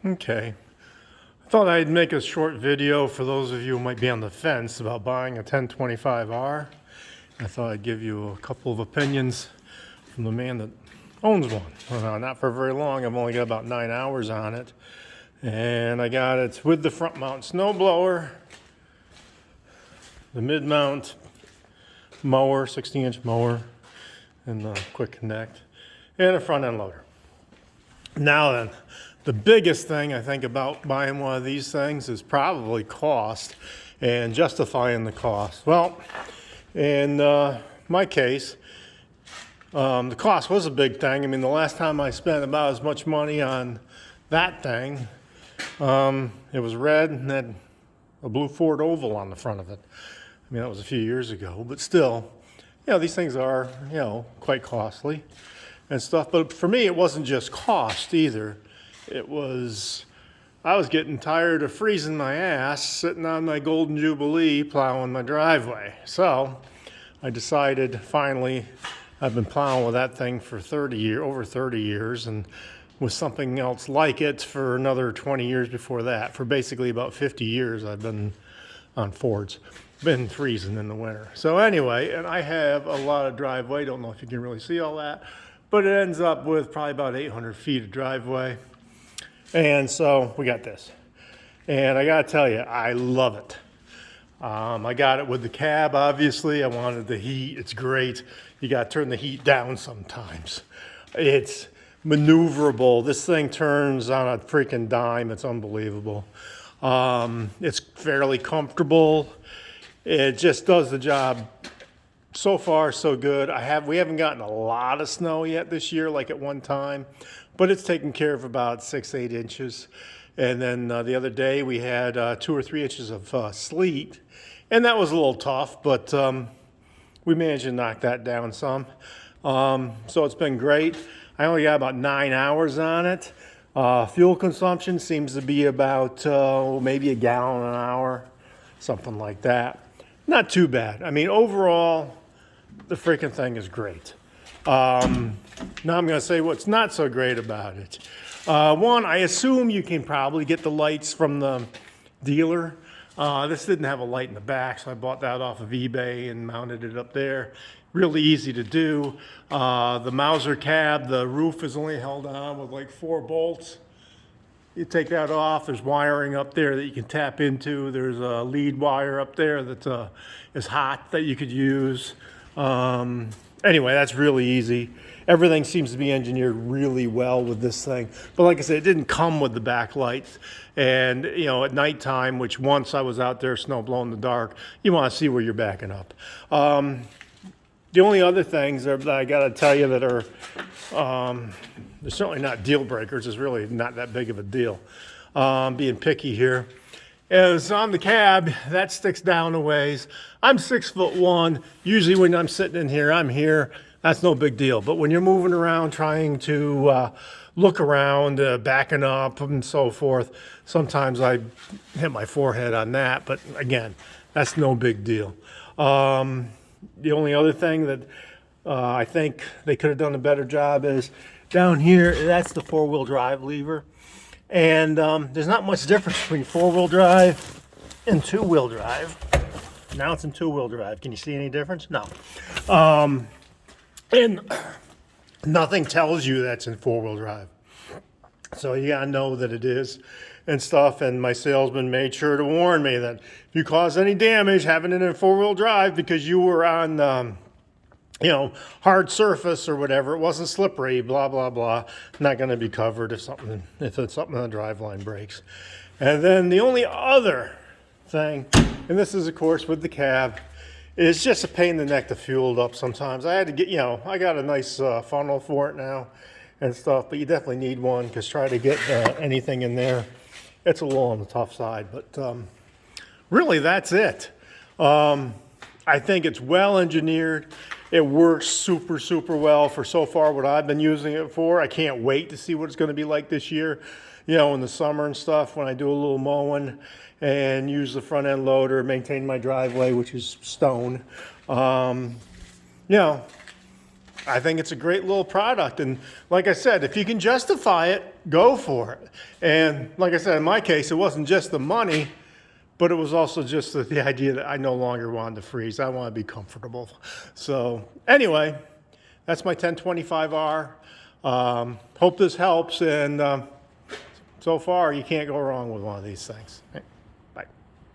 Okay. I thought I'd make a short video for those of you who might be on the fence about buying a 1025R. I thought I'd give you a couple of opinions from the man that owns one. Well, not for very long. I've only got about 9 hours on it. And I got it with the front mount snow blower, the mid mount mower, 60-inch mower, and the quick connect, and a front end loader. Now then, the biggest thing I think about buying one of these things is probably cost and justifying the cost. Well, in my case, the cost was a big thing. I mean, the last time I spent about as much money on that thing, it was red and had a blue Ford oval on the front of it. I mean, that was a few years ago, but still, these things are, quite costly and stuff. But for me, it wasn't just cost either. It was, I was getting tired of freezing my ass sitting on my Golden Jubilee plowing my driveway. So I decided finally, I've been plowing with that thing for over 30 years, and with something else like it for another 20 years before that. For basically about 50 years, I've been on Fords. Been freezing in the winter. So anyway, and I have a lot of driveway. Don't know if you can really see all that, but it ends up with probably about 800 feet of driveway. And so we got this, and I gotta tell you, I love it. I got it with the cab, obviously. I wanted the heat. It's great. You gotta turn the heat down sometimes. It's maneuverable. This thing turns on a freaking dime. It's unbelievable. It's fairly comfortable. It just does the job. So far, so good. We haven't gotten a lot of snow yet this year, like at one time, but it's taken care of about 6-8 inches. And then the other day we had 2 or 3 inches of sleet, and that was a little tough, but we managed to knock that down some. So it's been great. I only got about 9 hours on it. Fuel consumption seems to be about maybe a gallon an hour, something like that. Not too bad. I mean, overall, the freaking thing is great. Now I'm going to say what's not so great about it. One, I assume you can probably get the lights from the dealer. This didn't have a light in the back, so I bought that off of eBay and mounted it up there. Really easy to do. The Mauser cab, the roof is only held on with like 4 bolts. You take that off, there's wiring up there that you can tap into. There's a lead wire up there that is hot that you could use. Anyway, that's really easy. Everything seems to be engineered really well with this thing. But like I said, it didn't come with the backlights. And, at nighttime, which once I was out there snow blowing in the dark, you want to see where you're backing up. The only other things that I got to tell you that are, they're certainly not deal breakers. It's really not that big of a deal. Being picky here. Is on the cab, that sticks down a ways. I'm 6'1". Usually when I'm sitting in here, I'm here. That's no big deal. But when you're moving around trying to look around, backing up and so forth, sometimes I hit my forehead on that. But again, that's no big deal. The only other thing that I think they could have done a better job is down here, that's the 4-wheel drive lever. And there's not much difference between 4-wheel drive and 2-wheel drive. Now it's in 2-wheel drive. Can you see any difference? No. And nothing tells you that's in 4-wheel drive. So you gotta know that it is and stuff. And my salesman made sure to warn me that if you cause any damage having it in 4-wheel drive because you were on hard surface or whatever, it wasn't slippery, blah, blah, blah, not going to be covered if something on the driveline breaks. And then the only other thing, and this is of course with the cab, is just a pain in the neck to fuel it up sometimes. I had to get, I got a nice funnel for it now and stuff, but you definitely need one because try to get anything in there, it's a little on the tough side. But really, that's it. I think it's well engineered. It works super, super well for so far what I've been using it for. I can't wait to see what it's going to be like this year, in the summer and stuff when I do a little mowing and use the front end loader, maintain my driveway, which is stone. I think it's a great little product. And like I said, if you can justify it, go for it. And like I said, in my case, it wasn't just the money, but it was also just the idea that I no longer wanted to freeze. I want to be comfortable. So anyway, that's my 1025R. Hope this helps. And so far, you can't go wrong with one of these things.